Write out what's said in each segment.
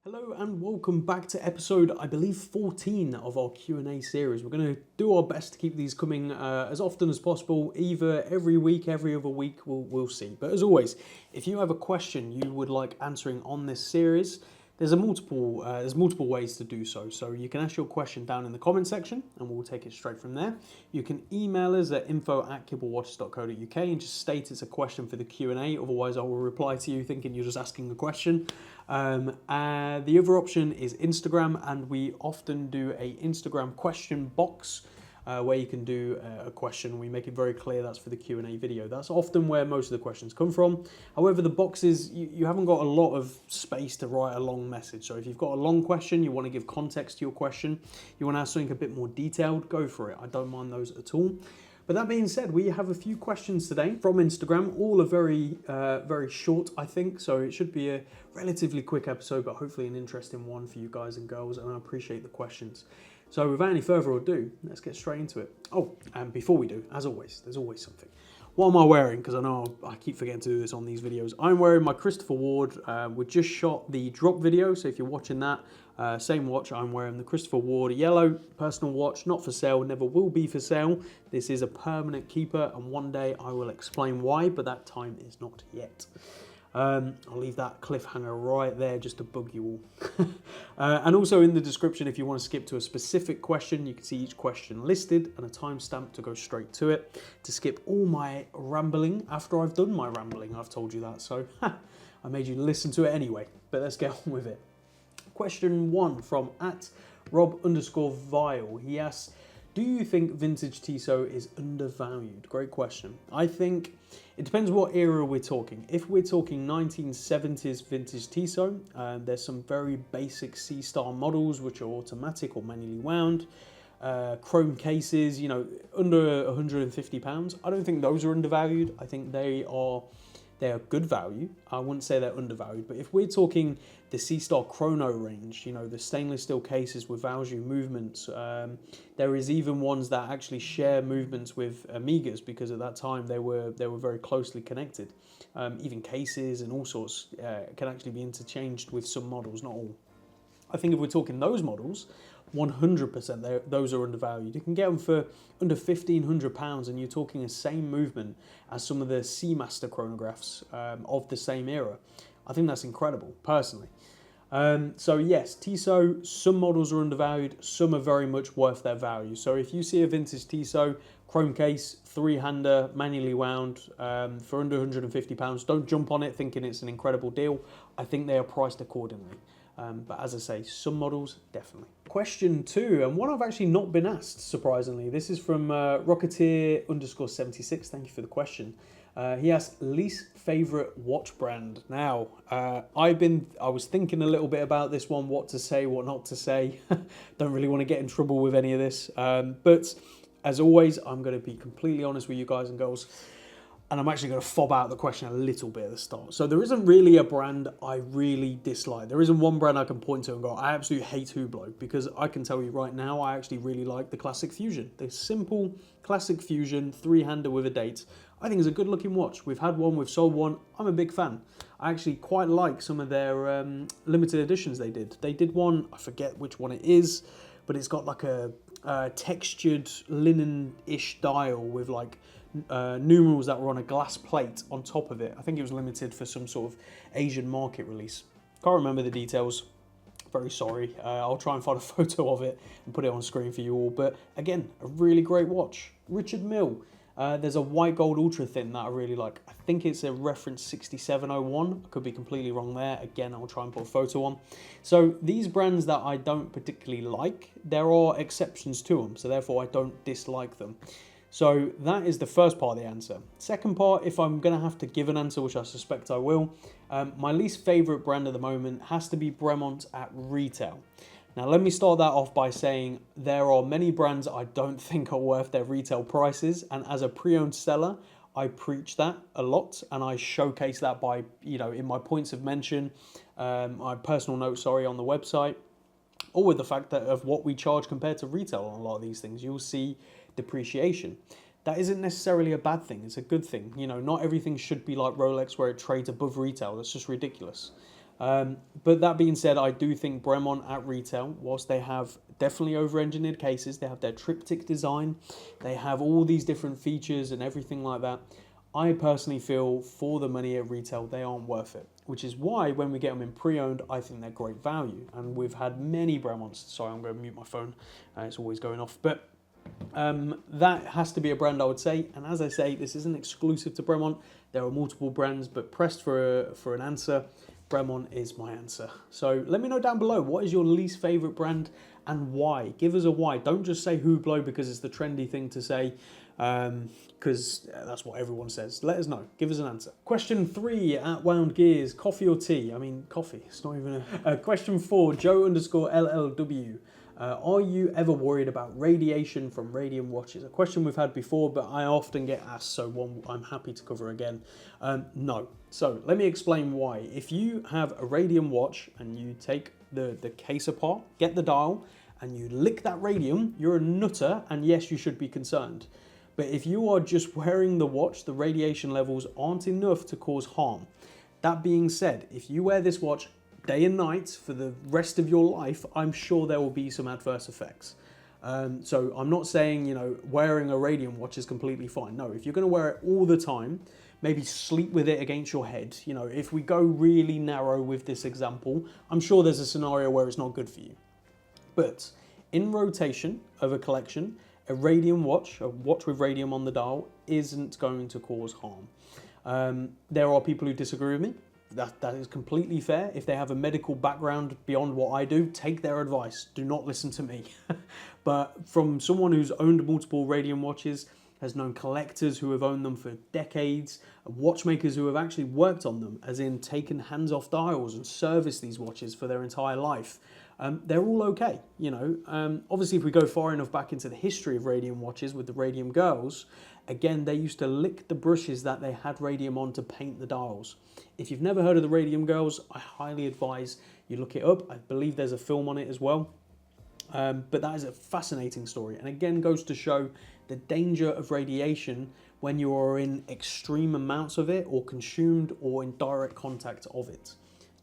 Hello and welcome back to episode, I believe, 14 of our Q&A series. We're going to do our best to keep these coming as often as possible, either every week, every other week, we'll see. But as always, if you have a question you would like answering on this series, there's multiple ways to do so. So you can ask your question down in the comment section and we'll take it straight from there. You can email us at info@kibblewatches.co.uk and just state it's a question for the Q&A. Otherwise, I will reply to you thinking you're just asking a question. The other option is Instagram, and we often do a Instagram question box where you can do a question. We make it very clear that's for the Q&A video. That's often where most of the questions come from. However, the boxes, you haven't got a lot of space to write a long message. So if you've got a long question, you want to give context to your question, you want to ask something a bit more detailed, go for it. I don't mind those at all. But that being said, we have a few questions today from Instagram. All are very short, I think. So it should be a relatively quick episode, but hopefully an interesting one for you guys and girls. And I appreciate the questions. So without any further ado, let's get straight into it. Oh, and before we do, as always, there's always something. What am I wearing? Because I know I keep forgetting to do this on these videos. I'm wearing my Christopher Ward. We just shot the drop video, so if you're watching that, same watch, I'm wearing the Christopher Ward yellow personal watch, not for sale, never will be for sale. This is a permanent keeper, and one day I will explain why, but that time is not yet. I'll leave that cliffhanger right there just to bug you all. And also in the description, if you want to skip to a specific question, you can see each question listed and a timestamp to go straight to it. To skip all my rambling after I've done my rambling, I've told you that, so I made you listen to it anyway. But let's get on with it. Question 1 from @Rob_Vile. He asks, do you think vintage Tissot is undervalued? Great question. I think it depends what era we're talking. If we're talking 1970s vintage Tissot, there's some very basic C-star models which are automatic or manually wound. Chrome cases, you know, under £150. I don't think those are undervalued. I think they are good value. I wouldn't say they're undervalued, but if we're talking the C-Star Chrono range, you know, the stainless steel cases with Valjoux movements, there is even ones that actually share movements with Amigas because at that time they were very closely connected. Even cases and all sorts can actually be interchanged with some models, not all. I think if we're talking those models, 100% those are undervalued. You can get them for under £1,500 and you're talking the same movement as some of the Seamaster chronographs of the same era. I think that's incredible, personally. So yes, Tissot, some models are undervalued, some are very much worth their value. So if you see a vintage Tissot, chrome case, three-hander, manually wound, for under £150, don't jump on it thinking it's an incredible deal. I think they are priced accordingly. But as I say, some models, definitely. Question 2, and one I've actually not been asked, surprisingly. This is from Rocketeer_76. Thank you for the question. He asked, least favorite watch brand. Now, I was thinking a little bit about this one, what to say, what not to say. Don't really want to get in trouble with any of this. But as always, I'm going to be completely honest with you guys and girls. And I'm actually going to fob out the question a little bit at the start. So there isn't really a brand I really dislike. There isn't one brand I can point to and go, I absolutely hate Hublot, because I can tell you right now, I actually really like the Classic Fusion. The simple Classic Fusion three-hander with a date, I think is a good looking watch. We've had one, we've sold one. I'm a big fan. I actually quite like some of their limited editions they did. They did one, I forget which one it is, but it's got like a textured linen-ish dial with like numerals that were on a glass plate on top of it. I think it was limited for some sort of Asian market release. Can't remember the details. Very sorry. I'll try and find a photo of it and put it on screen for you all. But again, a really great watch. Richard Mille. There's a white gold ultra thin that I really like. I think it's a reference 6701. I could be completely wrong there. Again, I'll try and put a photo on. So these brands that I don't particularly like, there are exceptions to them. So therefore, I don't dislike them. So that is the first part of the answer. Second part, if I'm going to have to give an answer, which I suspect I will, my least favourite brand at the moment has to be Bremont at retail. Now, let me start that off by saying there are many brands I don't think are worth their retail prices. And as a pre-owned seller, I preach that a lot and I showcase that by, you know, in my points of mention, my personal notes, on the website, or with the fact that of what we charge compared to retail on a lot of these things, you'll see depreciation. That isn't necessarily a bad thing. It's a good thing. You know, not everything should be like Rolex where it trades above retail. That's just ridiculous. But that being said, I do think Bremont at retail, whilst they have definitely over-engineered cases, they have their triptych design, they have all these different features and everything like that. I personally feel for the money at retail, they aren't worth it, which is why when we get them in pre-owned, I think they're great value. And we've had many Bremonts. Sorry, I'm going to mute my phone. It's always going off. But that has to be a brand I would say. And as I say, this isn't exclusive to Bremont. There are multiple brands, but pressed for an answer, Bremont is my answer. So let me know down below, what is your least favorite brand and why? Give us a why. Don't just say Hublot because it's the trendy thing to say, because that's what everyone says. Let us know. Give us an answer. Question 3 at Wound Gears, coffee or tea? I mean, coffee. It's not even a... Question 4, Joe_LLW. Are you ever worried about radiation from radium watches? A question we've had before, but I often get asked, so one I'm happy to cover again. No. So let me explain why. If you have a radium watch and you take the case apart, get the dial, and you lick that radium, you're a nutter, and yes, you should be concerned. But if you are just wearing the watch, the radiation levels aren't enough to cause harm. That being said, if you wear this watch day and night for the rest of your life, I'm sure there will be some adverse effects. So I'm not saying, you know, wearing a radium watch is completely fine. No, if you're going to wear it all the time, maybe sleep with it against your head. You know, if we go really narrow with this example, I'm sure there's a scenario where it's not good for you. But in rotation of a collection, a radium watch, a watch with radium on the dial, isn't going to cause harm. There are people who disagree with me. That is completely fair. If they have a medical background beyond what I do, take their advice. Do not listen to me. But from someone who's owned multiple radium watches, has known collectors who have owned them for decades, watchmakers who have actually worked on them, as in taken hands-off dials and serviced these watches for their entire life. They're all okay, you know. Obviously, if we go far enough back into the history of radium watches with the radium girls, again, they used to lick the brushes that they had radium on to paint the dials. If you've never heard of the radium girls, I highly advise you look it up. I believe there's a film on it as well. But that is a fascinating story, and again goes to show the danger of radiation when you are in extreme amounts of it or consumed or in direct contact of it.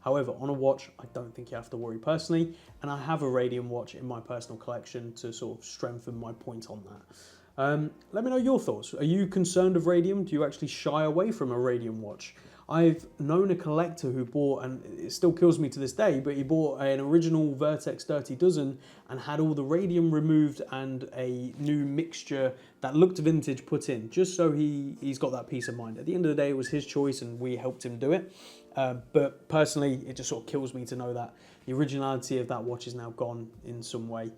However, on a watch, I don't think you have to worry personally, and I have a radium watch in my personal collection to sort of strengthen my point on that. Let me know your thoughts. Are you concerned of radium? Do you actually shy away from a radium watch? I've known a collector who bought, and it still kills me to this day, but he bought an original Vertex Dirty Dozen and had all the radium removed and a new mixture that looked vintage put in, just so he's got that peace of mind. At the end of the day, it was his choice and we helped him do it. But personally, it just sort of kills me to know that the originality of that watch is now gone in some way.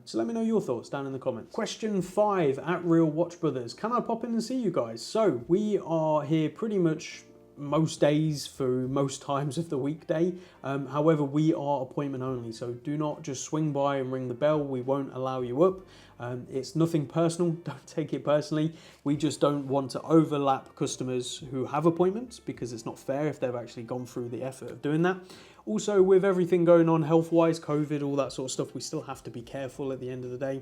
So let me know your thoughts down in the comments. Question 5 at Real Watch Brothers. Can I pop in and see you guys? So we are here pretty much most days for most times of the weekday. However, we are appointment only, so do not just swing by and ring the bell. We won't allow you up. It's nothing personal, don't take it personally. We just don't want to overlap customers who have appointments because it's not fair if they've actually gone through the effort of doing that. Also, with everything going on health-wise, COVID, all that sort of stuff, we still have to be careful at the end of the day.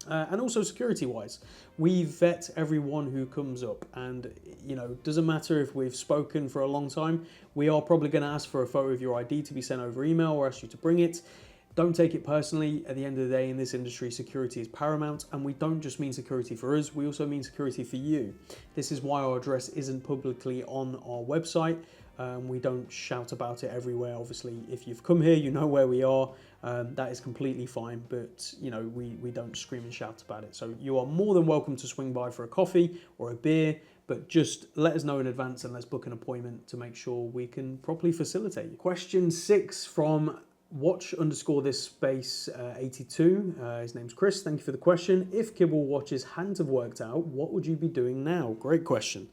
And also security-wise, we vet everyone who comes up, and you know, doesn't matter if we've spoken for a long time, we are probably going to ask for a photo of your ID to be sent over email or ask you to bring it. Don't take it personally. At the end of the day, in this industry, security is paramount, and we don't just mean security for us, we also mean security for you. This is why our address isn't publicly on our website. We don't shout about it everywhere. Obviously, if you've come here, you know where we are. That is completely fine, but you know, we don't scream and shout about it. So you are more than welcome to swing by for a coffee or a beer, but just let us know in advance and let's book an appointment to make sure we can properly facilitate you. Question 6 from watch_this_space 82. His name's Chris. Thank you for the question. If Kibble watches hadn't have worked out, what would you be doing now? Great question.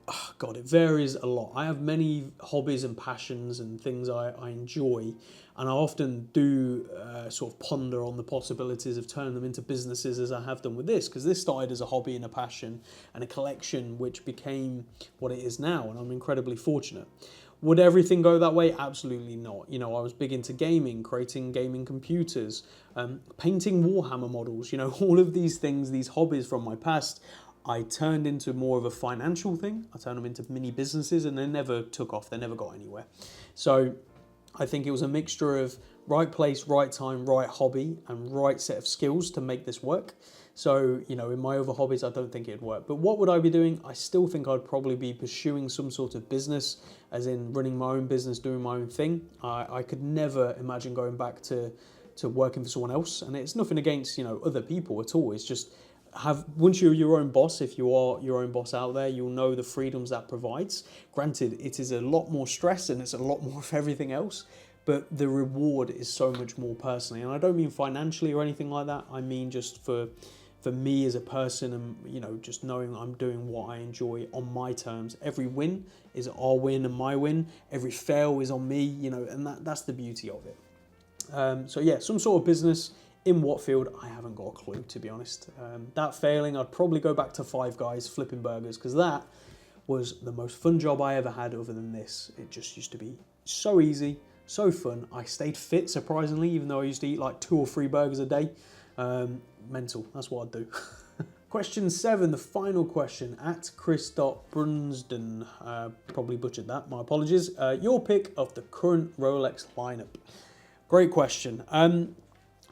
Oh God, it varies a lot. I have many hobbies and passions and things I enjoy, and I often do sort of ponder on the possibilities of turning them into businesses, as I have done with this, because this started as a hobby and a passion and a collection which became what it is now, and I'm incredibly fortunate. Would everything go that way? Absolutely not. You know, I was big into gaming, creating gaming computers, painting Warhammer models, you know, all of these things, these hobbies from my past, I turned into more of a financial thing. I turned them into mini businesses, and they never took off. They never got anywhere. So I think it was a mixture of right place, right time, right hobby, and right set of skills to make this work. So, you know, in my other hobbies, I don't think it'd work. But what would I be doing? I still think I'd probably be pursuing some sort of business, as in running my own business, doing my own thing. I could never imagine going back to working for someone else. And it's nothing against, you know, other people at all. It's just once you're your own boss, if you are your own boss out there, you'll know the freedoms that provides. Granted, it is a lot more stress and it's a lot more of everything else, but the reward is so much more personally. And I don't mean financially or anything like that. I mean just for me as a person, and, you know, just knowing I'm doing what I enjoy on my terms. Every win is our win and my win. Every fail is on me, you know, and that's the beauty of it. So yeah, some sort of business. In what field, I haven't got a clue, to be honest. That failing, I'd probably go back to Five Guys flipping burgers, because that was the most fun job I ever had other than this. It just used to be so easy, so fun. I stayed fit, surprisingly, even though I used to eat like 2 or 3 burgers a day. Mental, that's what I'd do. Question 7, the final question, at Chris.Brunsden. Probably butchered that, my apologies. Your pick of the current Rolex lineup. Great question.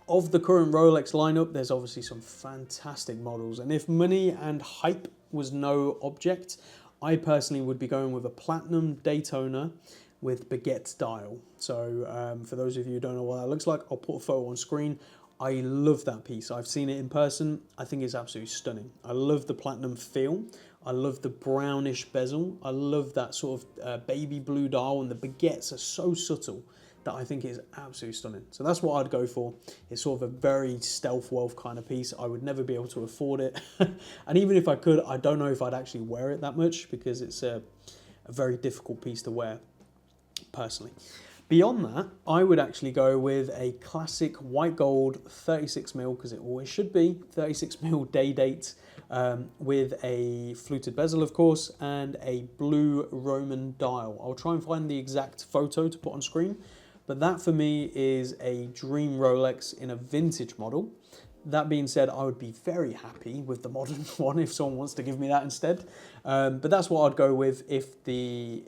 Of the current Rolex lineup, there's obviously some fantastic models. And if money and hype was no object, I personally would be going with a platinum Daytona with baguette dial. So for those of you who don't know what that looks like, I'll put a photo on screen. I love that piece. I've seen it in person. I think it's absolutely stunning. I love the platinum feel. I love the brownish bezel. I love that sort of baby blue dial, and the baguettes are so subtle that I think is absolutely stunning. So that's what I'd go for. It's sort of a very stealth wealth kind of piece. I would never be able to afford it. And even if I could, I don't know if I'd actually wear it that much, because it's a very difficult piece to wear, personally. Beyond that, I would actually go with a classic white gold 36mm, because it always should be, 36mm day date, with a fluted bezel, of course, and a blue Roman dial. I'll try and find the exact photo to put on screen, but that for me is a dream Rolex in a vintage model. That being said, I would be very happy with the modern one if someone wants to give me that instead. But that's what I'd go with if the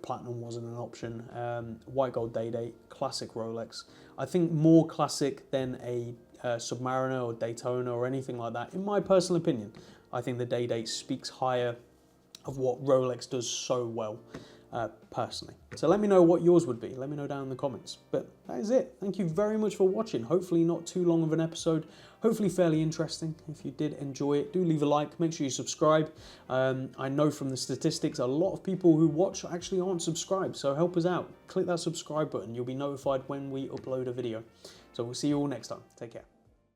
platinum wasn't an option. White gold day date, classic Rolex. I think more classic than a Submariner or Daytona or anything like that, in my personal opinion. I think the day date speaks higher of what Rolex does so well, personally. So let me know what yours would be. Let me know down in the comments. But that is it. Thank you very much for watching. Hopefully not too long of an episode. Hopefully fairly interesting. If you did enjoy it, do leave a like. Make sure you subscribe. I know from the statistics, a lot of people who watch actually aren't subscribed. So help us out. Click that subscribe button. You'll be notified when we upload a video. So we'll see you all next time. Take care.